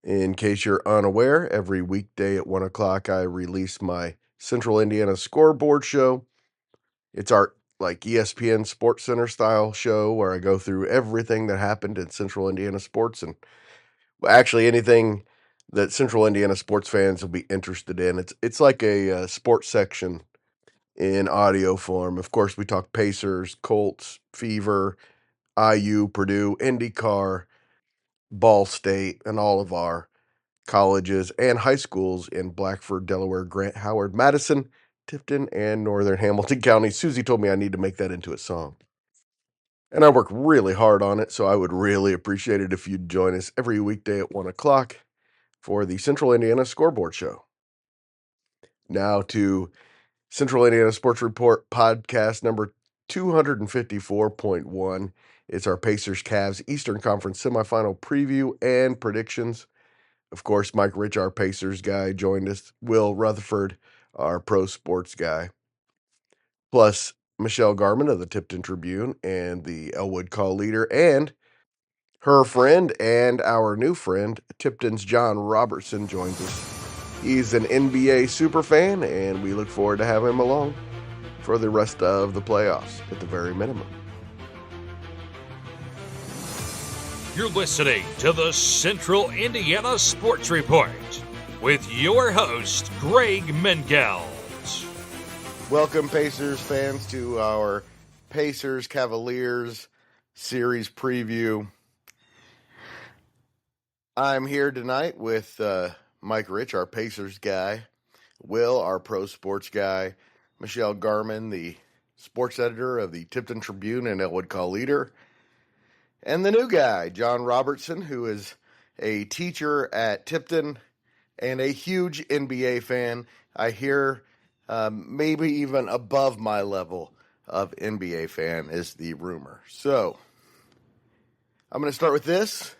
In case you're unaware, every weekday at 1 o'clock, I release my Central Indiana Scoreboard Show. It's our ESPN Sports Center style show where I go through everything that happened in Central Indiana sports and actually anything that Central Indiana sports fans will be interested in. It's like a sports section in audio form. Of course, we talk Pacers, Colts, Fever, IU, Purdue, IndyCar, Ball State, and all of our colleges and high schools in Blackford, Delaware, Grant, Howard, Madison, Tipton, and northern Hamilton County. Susie told me I need to make that into a song. And I work really hard on it, so I would really appreciate it if you'd join us every weekday at 1 o'clock for the Central Indiana Scoreboard Show. Now to Central Indiana Sports Report podcast number 254.1. It's our Pacers Cavs Eastern Conference Semifinal preview and predictions. Of course, Mike Rich, our Pacers guy, joined us. Will Retherford, our pro sports guy. Plus, Michelle Garmon of the Tipton Tribune and the Elwood Call Leader, and her friend and our new friend, Tipton's John Robertson, joins us. He's an NBA superfan, and we look forward to having him along for the rest of the playoffs at the very minimum. You're listening to the Central Indiana Sports Report with your host, Greg Mengelt. Welcome, Pacers fans, to our Pacers Cavaliers series preview. I'm here tonight with Mike Rich, our Pacers guy, Will, our pro sports guy, Michelle Garmon, the sports editor of the Tipton Tribune and Elwood Call Leader, and the new guy, John Robertson, who is a teacher at Tipton and a huge NBA fan. I hear maybe even above my level of NBA fan is the rumor. So I'm going to start with this.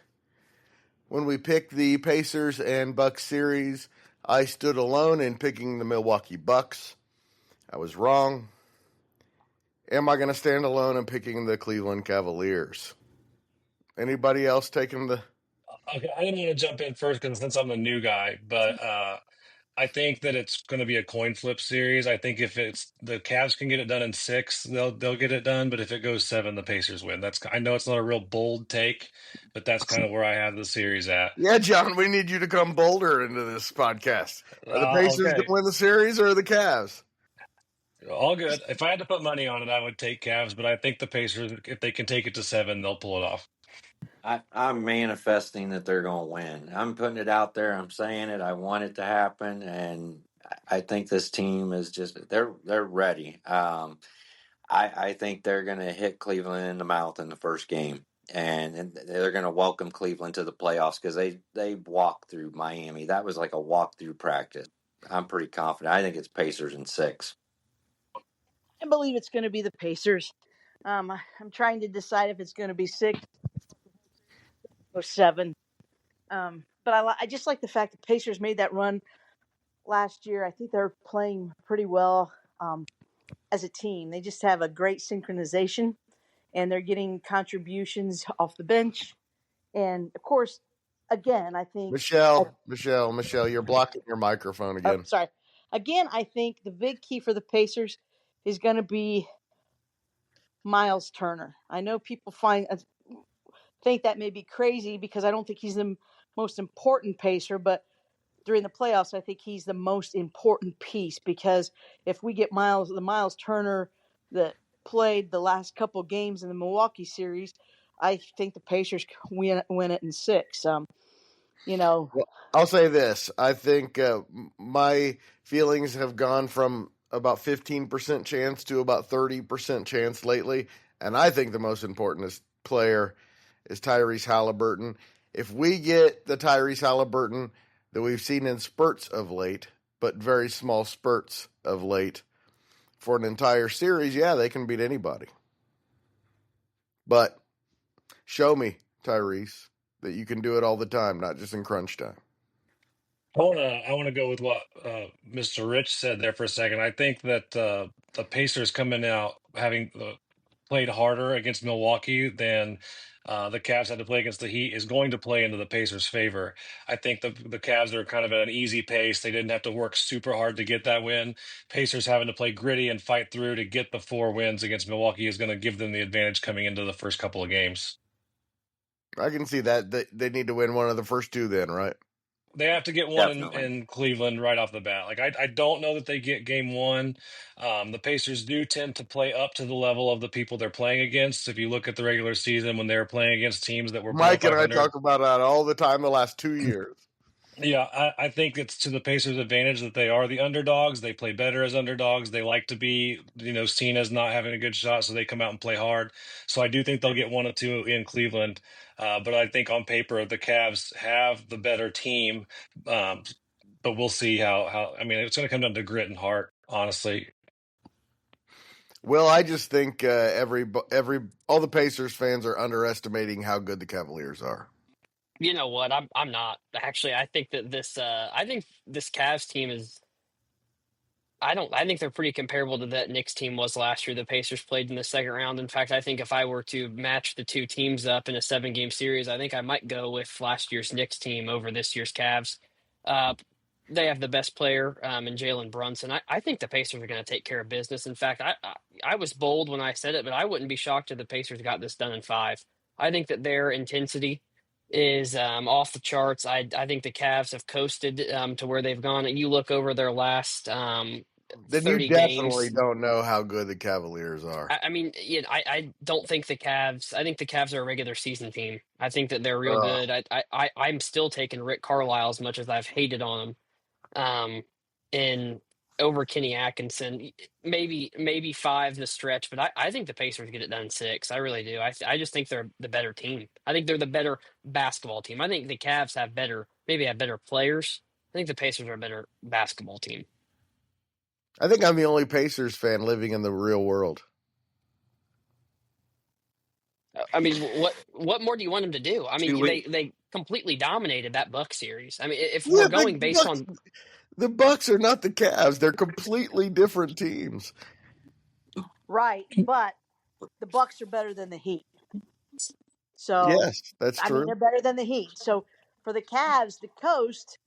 When we picked the Pacers and Bucks series, I stood alone in picking the Milwaukee Bucks. I was wrong. Am I going to stand alone in picking the Cleveland Cavaliers? Anybody else taking the... Okay, I didn't want to jump in first because since I'm the new guy, but I think that it's going to be a coin flip series. I think if it's the Cavs can get it done in 6, they'll get it done. But if it goes 7, the Pacers win. I know it's not a real bold take, but that's kind of where I have the series at. Yeah, John, we need you to come bolder into this podcast. Are the Pacers going Okay, to win the series or the Cavs? all good. If I had to put money on it, I would take Cavs, but I think the Pacers, if they can take it to 7, they'll pull it off. I'm manifesting that they're going to win. I'm putting it out there. I'm saying it. I want it to happen, and I think this team is they're ready. I think they're going to hit Cleveland in the mouth in the first game, and they're going to welcome Cleveland to the playoffs because they walked through Miami. That was like a walk-through practice. I'm pretty confident. I think it's Pacers in 6. I believe it's going to be the Pacers. I'm trying to decide if it's going to be 6 or 7. But I just like the fact that Pacers made that run last year. I think they're playing pretty well as a team. They just have a great synchronization, and they're getting contributions off the bench. And, of course, again, I think... Michelle, you're blocking your microphone again. Oh, sorry. Again, I think the big key for the Pacers is going to be Miles Turner. I know people think that may be crazy because I don't think he's the most important Pacer, but during the playoffs, I think he's the most important piece because if we get the Miles Turner that played the last couple games in the Milwaukee series, I think the Pacers win it in 6. Well, I'll say this. I think my feelings have gone from about 15% chance to about 30% chance lately, and I think the most important player is Tyrese Halliburton. If we get the Tyrese Halliburton that we've seen in spurts of late, but very small spurts of late, for an entire series, yeah, they can beat anybody. But show me, Tyrese, that you can do it all the time, not just in crunch time. I want to go with what Mr. Rich said there for a second. I think that the Pacers coming out having played harder against Milwaukee than the Cavs had to play against the Heat is going to play into the Pacers' favor. I think the Cavs are kind of at an easy pace. They didn't have to work super hard to get that win. Pacers having to play gritty and fight through to get the 4 wins against Milwaukee is going to give them the advantage coming into the first couple of games. I can see that. They need to win one of the first two then, right? They have to get one Definitely. in Cleveland right off the bat. Like I don't know that they get game one. The Pacers do tend to play up to the level of the people they're playing against. If you look at the regular season when they were playing against teams that were below Mike and I 500, talk about that all the time the last 2 years. yeah, I think it's to the Pacers' advantage that they are the underdogs. They play better as underdogs. They like to be, seen as not having a good shot, so they come out and play hard. So I do think they'll get one or two in Cleveland. But I think on paper the Cavs have the better team. But we'll see how. I mean, it's going to come down to grit and heart, honestly. Well, I just think all the Pacers fans are underestimating how good the Cavaliers are. You know what? I'm not actually. I think that this Cavs team is. I think they're pretty comparable to that Knicks team was last year. The Pacers played in the second round. In fact, I think if I were to match the two teams up in a 7-game series, I think I might go with last year's Knicks team over this year's Cavs. They have the best player in Jalen Brunson. I think the Pacers are going to take care of business. In fact, I was bold when I said it, but I wouldn't be shocked if the Pacers got this done in 5. I think that their intensity is off the charts. I think the Cavs have coasted to where they've gone. And you look over their last Then 30 you definitely games. don't know how good the Cavaliers are. I mean, I don't think the Cavs. I think the Cavs are a regular season team. I think that they're real good. I'm still taking Rick Carlisle as much as I've hated on him, in over Kenny Atkinson. Maybe 5 the stretch, but I think the Pacers get it done in 6. I really do. I just think they're the better team. I think they're the better basketball team. I think the Cavs have better players. I think the Pacers are a better basketball team. I think I'm the only Pacers fan living in the real world. I mean, what more do you want them to do? I mean, 2 weeks. they completely dominated that Buck series. I mean, if we're going based on the Bucks are not the Cavs; they're completely different teams. Right, but the Bucks are better than the Heat. So yes, that's true. I mean, they're better than the Heat. So for the Cavs, the coast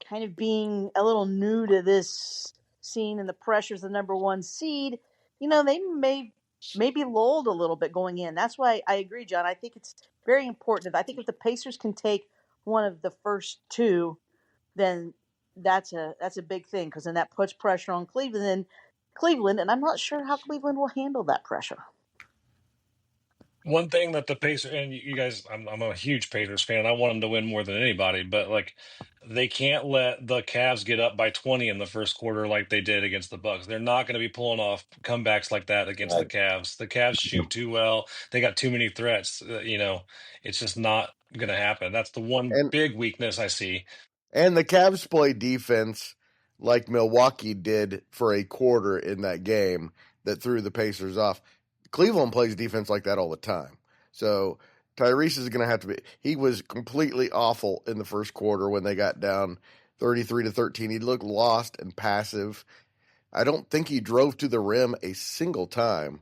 kind of being a little new to this scene and the pressures of the number 1 seed, they may be lulled a little bit going in. That's why I agree, John. I think it's very important. I think if the Pacers can take one of the first 2, then that's a big thing, because then that puts pressure on Cleveland, and I'm not sure how Cleveland will handle that pressure. One thing that the Pacers, and you guys, I'm a huge Pacers fan. I want them to win more than anybody, but they can't let the Cavs get up by 20 in the first quarter like they did against the Bucks. They're not going to be pulling off comebacks like that against the Cavs. The Cavs shoot too well. They got too many threats. It's just not going to happen. That's the one big weakness I see. And the Cavs play defense like Milwaukee did for a quarter in that game that threw the Pacers off. Cleveland plays defense like that all the time. So Tyrese is going to have to be – he was completely awful in the first quarter when they got down 33-13. He looked lost and passive. I don't think he drove to the rim a single time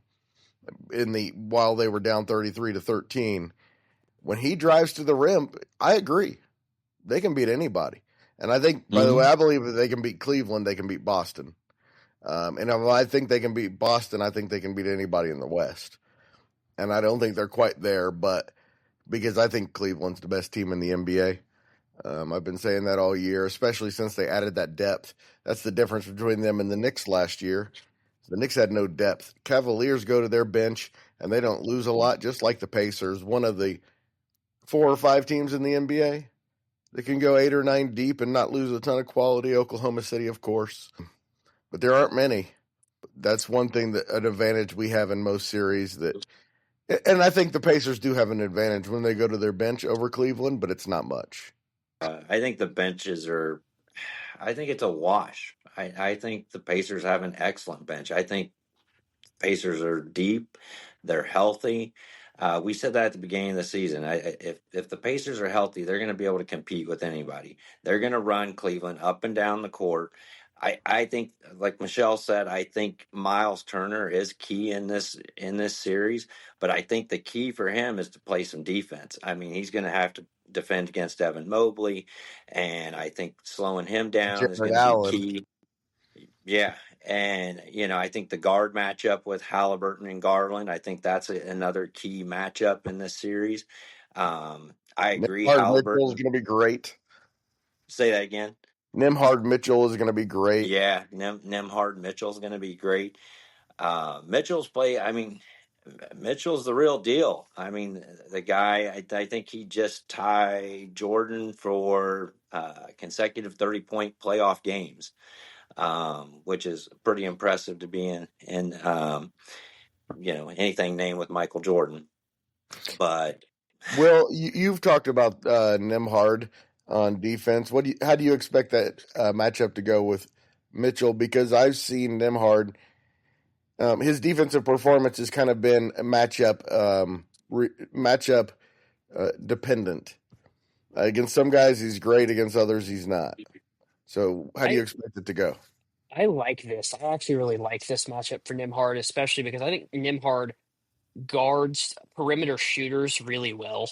while they were down 33-13. When he drives to the rim, I agree. They can beat anybody. And I think, by the way, I believe if they can beat Cleveland, they can beat Boston. And if I think they can beat Boston, I think they can beat anybody in the West. And I don't think they're quite there, but because I think Cleveland's the best team in the NBA. I've been saying that all year, especially since they added that depth. That's the difference between them and the Knicks last year. The Knicks had no depth. Cavaliers go to their bench, and they don't lose a lot, just like the Pacers, one of the 4 or 5 teams in the NBA. They can go 8 or 9 deep and not lose a ton of quality. Oklahoma City, of course. But there aren't many. That's one thing, an advantage we have in most series. And I think the Pacers do have an advantage when they go to their bench over Cleveland, but it's not much. I think the benches are – I think it's a wash. I think the Pacers have an excellent bench. I think Pacers are deep. They're healthy. We said that at the beginning of the season. If the Pacers are healthy, they're going to be able to compete with anybody. They're going to run Cleveland up and down the court. I think, like Michelle said, I think Miles Turner is key in this series. But I think the key for him is to play some defense. I mean, he's going to have to defend against Evan Mobley, and I think slowing him down is Jared going to be Allen. key. Yeah, and I think the guard matchup with Halliburton and Garland, I think that's another key matchup in this series. I agree, Nimhard Mitchell is Halliburton. going to be great. Say that again. Nimhard Mitchell is going to be great. Yeah, Nemhard Mitchell's going to be great. Mitchell's play. I mean, Mitchell's the real deal. I mean, the guy. I think he just tied Jordan for consecutive 30-point playoff games, which is pretty impressive to be in anything named with Michael Jordan. But Will, you've talked about Nimhard on defense. How do you expect that matchup to go with Mitchell? Because I've seen Nimhard. His defensive performance has kind of been a matchup dependent. Against some guys, he's great. Against others, he's not. So, how do you expect it to go? I like this. I actually really like this matchup for Nimhard, especially because I think Nimhard guards perimeter shooters really well.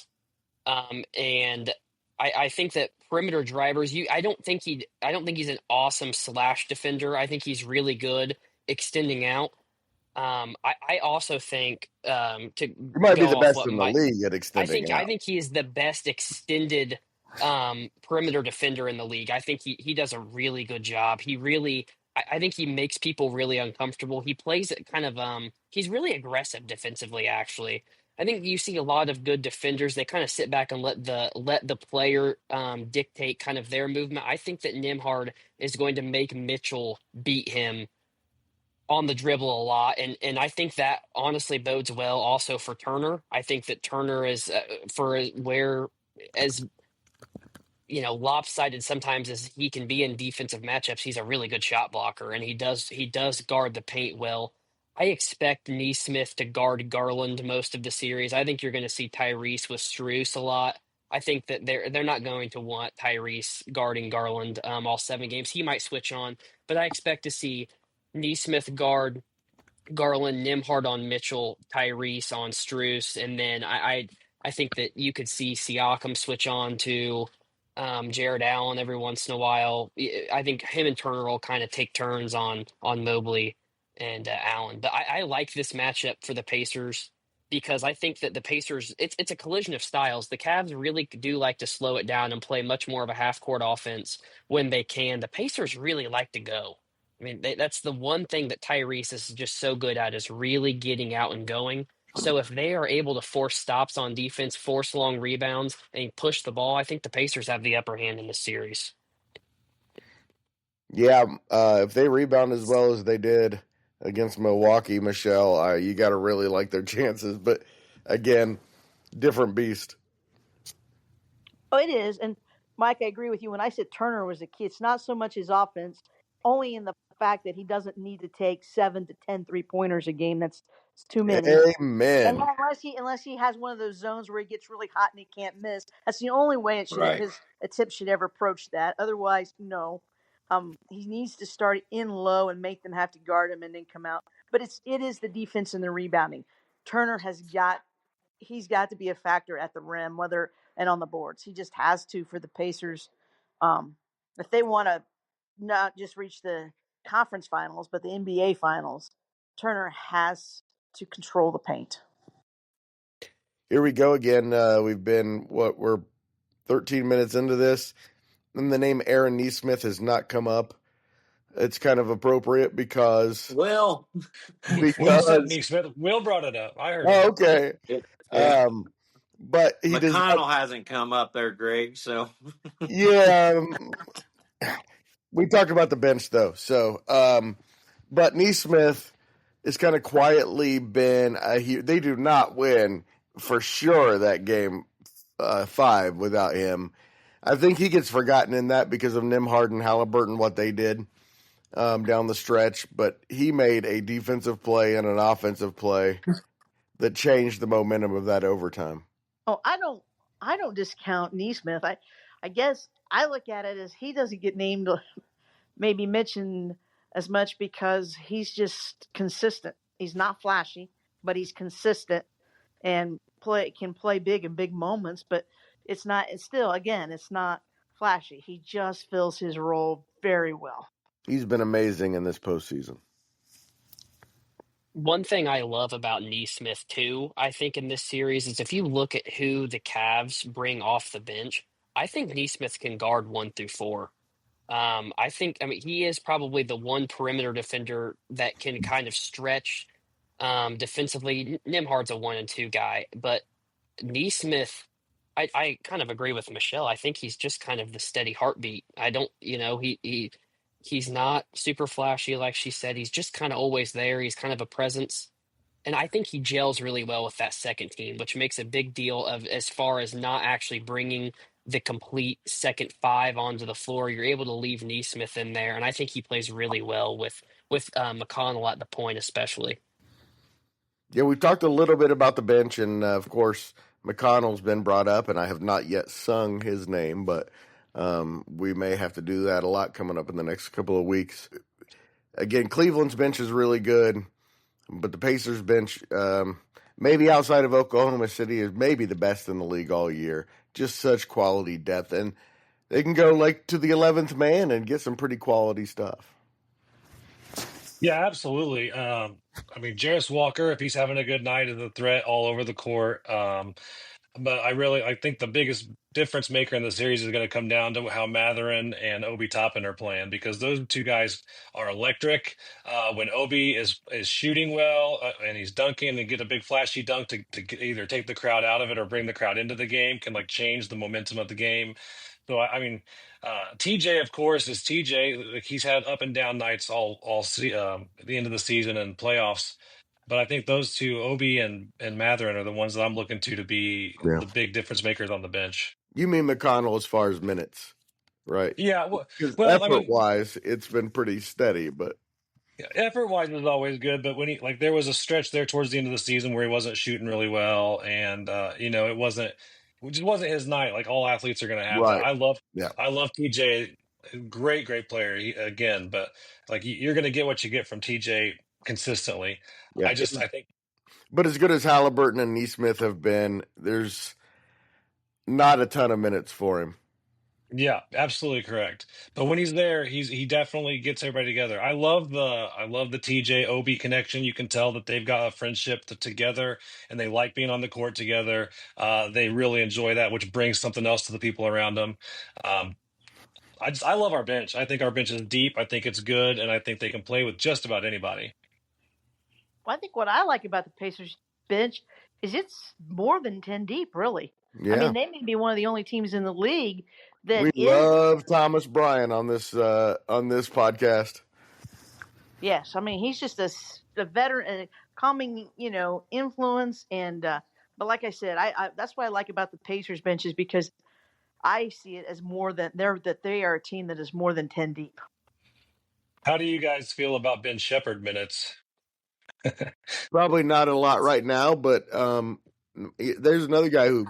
And I think that perimeter drivers, I don't think he's an awesome slash defender. I think he's really good extending out. I also think to He might be go the off best what in the league at extending I out. think he is the best extended perimeter defender in the league. I think he does a really good job. I think he makes people really uncomfortable. He plays it kind of he's really aggressive defensively, actually. I think you see a lot of good defenders. They kind of sit back and let the player dictate kind of their movement. I think that Nimhard is going to make Mitchell beat him on the dribble a lot, and I think that honestly bodes well also for Turner. I think that Turner is for where as lopsided sometimes as he can be in defensive matchups, he's a really good shot blocker, and he does guard the paint well. I expect Neesmith to guard Garland most of the series. I think you're going to see Tyrese with Strus a lot. I think that they're not going to want Tyrese guarding Garland all 7 games. He might switch on, but I expect to see Neesmith guard Garland, Nimhard on Mitchell, Tyrese on Strus, and then I think that you could see Siakam switch on to Jared Allen every once in a while. I think him and Turner will kind of take turns on Mobley and Allen. But I like this matchup for the Pacers because I think that the Pacers it's a collision of styles. The Cavs really do like to slow it down and play much more of a half court offense when they can. The Pacers really like to go. I mean, that's the one thing that Tyrese is just so good at is really getting out and going. So if they are able to force stops on defense, force long rebounds, and push the ball, I think the Pacers have the upper hand in this series. Yeah, if they rebound as well as they did against Milwaukee, Michelle, you got to really like their chances. But again, different beast. Oh, it is. And Mike, I agree with you. When I said Turner was a key, it's not so much his offense, only in the fact that he doesn't need to take 7 to 10 3-pointers a game. That's too many. Amen. Unless he has one of those zones where he gets really hot and he can't miss. That's the only way a tip should ever approach that. Otherwise, no. He needs to start in low and make them have to guard him and then come out. But it is the defense and the rebounding. Turner he's got to be a factor at the rim, and on the boards. He just has to for the Pacers. If they want to not just reach the conference finals, but the NBA finals, Turner has to control the paint. Here we go again. We're 13 minutes into this, and the name Aaron Neesmith has not come up. It's kind of appropriate because Will said Neesmith. Will brought it up. I heard it. Okay. But he McConnell hasn't come up there, Greg. So yeah, we talked about the bench though. So, but Neesmith has kind of quietly been. They do not win for sure that game 5 without him. I think he gets forgotten in that because of Nimhard and Halliburton, what they did down the stretch. But he made a defensive play and an offensive play that changed the momentum of that overtime. Oh, I don't discount Neesmith. I guess I look at it as he doesn't get named maybe mentioned as much because he's just consistent. He's not flashy, but he's consistent and can play big in big moments, but it's not flashy. He just fills his role very well. He's been amazing in this postseason. One thing I love about Neesmith too, I think in this series is if you look at who the Cavs bring off the bench, I think Neesmith can guard 1 through 4. I mean, he is probably the one perimeter defender that can kind of stretch defensively. Nimhard's a 1 and 2 guy, but Neesmith, I kind of agree with Michelle. I think he's just kind of the steady heartbeat. I don't, he's not super flashy, like she said. He's just kind of always there. He's kind of a presence. And I think he gels really well with that second team, which makes a big deal of as far as not actually bringing the complete second five onto the floor. You're able to leave Neesmith in there, and I think he plays really well with McConnell at the point, especially. Yeah, we've talked a little bit about the bench, and of course, McConnell's been brought up, and I have not yet sung his name, but we may have to do that a lot coming up in the next couple of weeks. Again, Cleveland's bench is really good, but the Pacers bench, maybe outside of Oklahoma City, is maybe the best in the league all year. Just such quality depth, and they can go like to the 11th man and get some pretty quality stuff. Yeah, absolutely. I mean, Jarris Walker, if he's having a good night, is a threat all over the court. But I think the biggest difference maker in the series is going to come down to how Matherin and Obi Toppin are playing, because those two guys are electric. When Obi is shooting well and he's dunking and get a big flashy dunk to either take the crowd out of it or bring the crowd into the game, can like change the momentum of the game. So I mean, TJ, of course, is TJ. Like, he's had up and down nights at the end of the season and playoffs. But I think those two, Obi and Matherin, are the ones that I'm looking to be Yeah. the big difference makers on the bench. You mean McConnell as far as minutes, right? Yeah, Because well, I mean, effort-wise, it's been pretty steady, but yeah, effort-wise is always good. But when there was a stretch there towards the end of the season where he wasn't shooting really well, and it just wasn't his night. Like all athletes are going to have that. right. Yeah. I love TJ, great player again. But like you're going to get what you get from TJ consistently. Yeah. I think. But as good as Halliburton and Neesmith have been, there's not a ton of minutes for him. Yeah, absolutely correct. But when he's there, he definitely gets everybody together. I love the TJ Obi connection. You can tell that they've got a friendship together, and they like being on the court together. They really enjoy that, which brings something else to the people around them. I love our bench. I think our bench is deep. I think it's good, and I think they can play with just about anybody. Well, I think what I like about the Pacers bench is it's more than 10 deep, really. Yeah. I mean, they may be one of the only teams in the league that we love Thomas Bryant on this podcast. Yes, I mean he's just a veteran, a calming, influence, and but like I said, I that's what I like about the Pacers benches, because I see it as more than they are a team that is more than 10 deep. How do you guys feel about Ben Shepherd minutes? Probably not a lot right now, but there's another guy who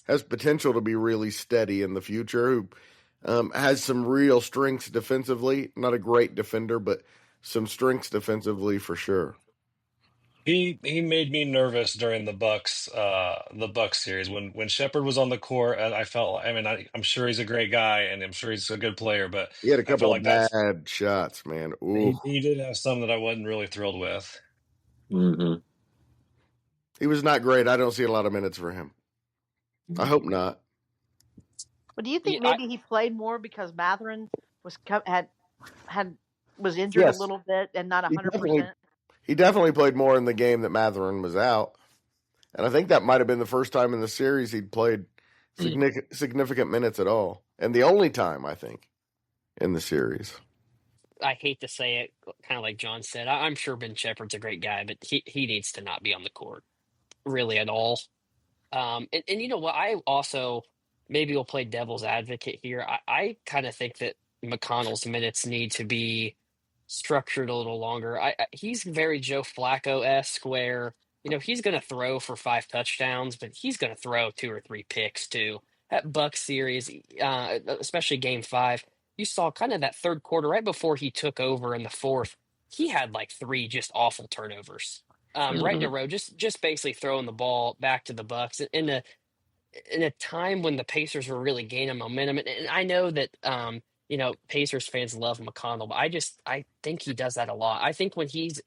has potential to be really steady in the future, who has some real strengths defensively. Not a great defender, but some strengths defensively for sure. He made me nervous during the Bucks series when Shepherd was on the court. I'm sure he's a great guy and I'm sure he's a good player, but he had a I felt couple like of bad shots, man. He did have some that I wasn't really thrilled with. Mm-hmm. He was not great. I don't see a lot of minutes for him. I hope not. But do you think maybe he played more because Matherin was injured a little bit and not 100%? He definitely played more in the game that Matherin was out. And I think that might have been the first time in the series he'd played significant minutes at all. And the only time, I think, in the series. I hate to say it, kind of like John said, I'm sure Ben Shepherd's a great guy, but he needs to not be on the court really at all. And you know what? I also maybe will play devil's advocate here. I kind of think that McConnell's minutes need to be structured a little longer. He's very Joe Flacco-esque, where he's going to throw for 5 touchdowns, but he's going to throw 2 or 3 picks too. That Bucs series, especially Game 5, you saw kind of that third quarter right before he took over in the fourth. He had like three just awful turnovers, right in a row, just basically throwing the ball back to the Bucks in a time when the Pacers were really gaining momentum. And I know that Pacers fans love McConnell, but I think he does that a lot. I think when he's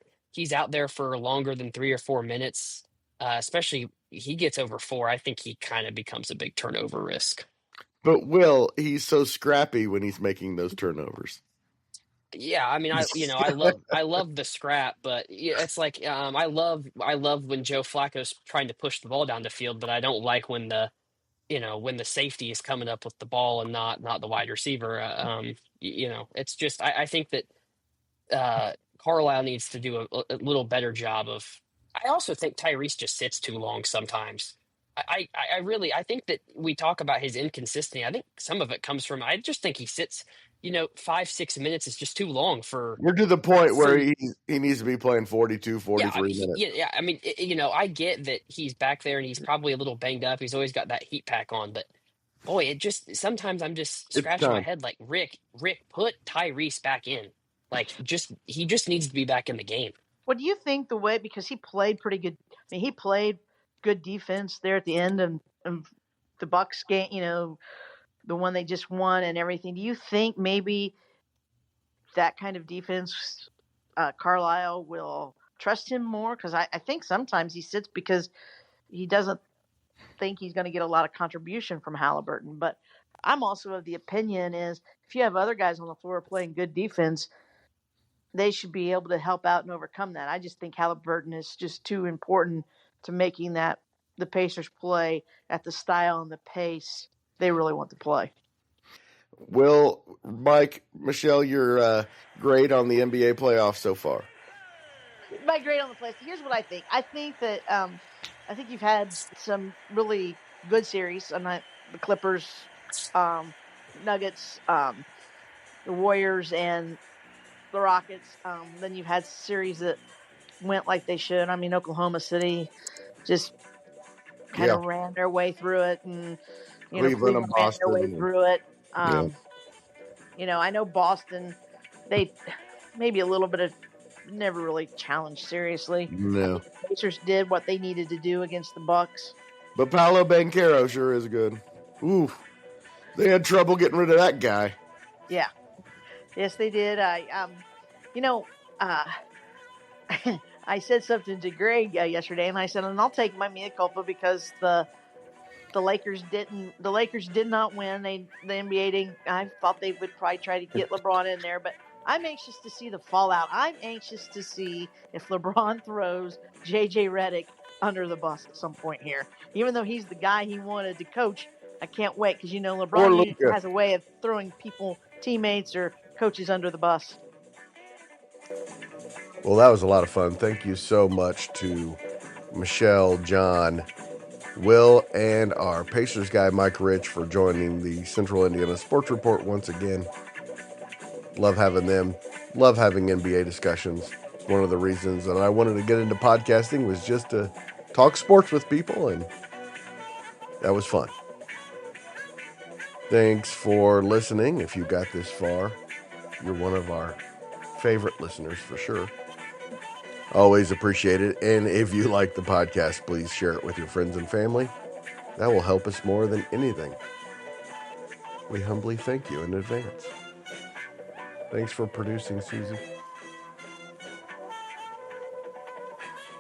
out there for longer than 3 or 4 minutes, especially he gets over four, I think he kind of becomes a big turnover risk. But Will, he's so scrappy when he's making those turnovers. Yeah, I mean, I love the scrap, but yeah, it's like I love when Joe Flacco's trying to push the ball down the field, but I don't like when when the safety is coming up with the ball and not the wide receiver. It's just I think that Carlisle needs to do a little better job of. I also think Tyrese just sits too long sometimes. I really I think that we talk about his inconsistency. I think some of it comes from I just think he sits 5-6 minutes is just too long for We're to the point where for he needs to be playing 42, yeah, I 43 mean, minutes. yeah. I mean, I get that he's back there and he's probably a little banged up. He's always got that heat pack on, but boy, it just sometimes I'm just It's scratching my time. head like Rick, put Tyrese back in. Like, he just needs to be back in the game. What do you think because he played pretty good? I mean, he played good defense there at the end of the Bucks game. The one they just won and everything. Do you think maybe that kind of defense, Carlisle will trust him more? Because I think sometimes he sits because he doesn't think he's going to get a lot of contribution from Halliburton. But I'm also of the opinion is if you have other guys on the floor playing good defense, they should be able to help out and overcome that. I just think Halliburton is just too important to making that the Pacers play at the style and the pace they really want to play. Will, Mike, Michelle, you're great on the NBA playoffs so far. My grade on the place. Here's what I think. I think that I think you've had some really good series. The Clippers, Nuggets, the Warriors, and the Rockets. Then you've had series that went like they should. I mean, Oklahoma City just kind of ran their way through it, and Cleveland and Cleveland ran their way Boston. through it. Yeah. I know Boston, they maybe a little bit of never really challenged seriously. I No. think the Pacers did what they needed to do against the Bucks. But Paolo Banchero sure is good. Ooh. They had trouble getting rid of that guy. Yeah. Yes, they did. I said something to Greg yesterday, and I said, and I'll take my mea culpa because the Lakers did not win. The NBA I thought they would probably try to get LeBron in there, but I'm anxious to see the fallout. I'm anxious to see if LeBron throws JJ Redick under the bus at some point here. Even though he's the guy he wanted to coach, I can't wait because LeBron usually has a way of throwing teammates or coaches under the bus. Well, that was a lot of fun. Thank you so much to Michelle, John, Will, and our Pacers guy, Mike Rich, for joining the Central Indiana Sports Report once again. Love having them. Love having NBA discussions. One of the reasons that I wanted to get into podcasting was just to talk sports with people, and that was fun. Thanks for listening. If you got this far, you're one of our favorite listeners for sure. Always appreciate it. And if you like the podcast, please share it with your friends and family. That will help us more than anything. We humbly thank you in advance. Thanks for producing, Susie.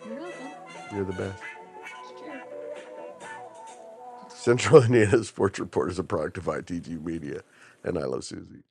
You're welcome. You're the best. It's true. Central Indiana Sports Report is a product of ITG Media, and I love Susie.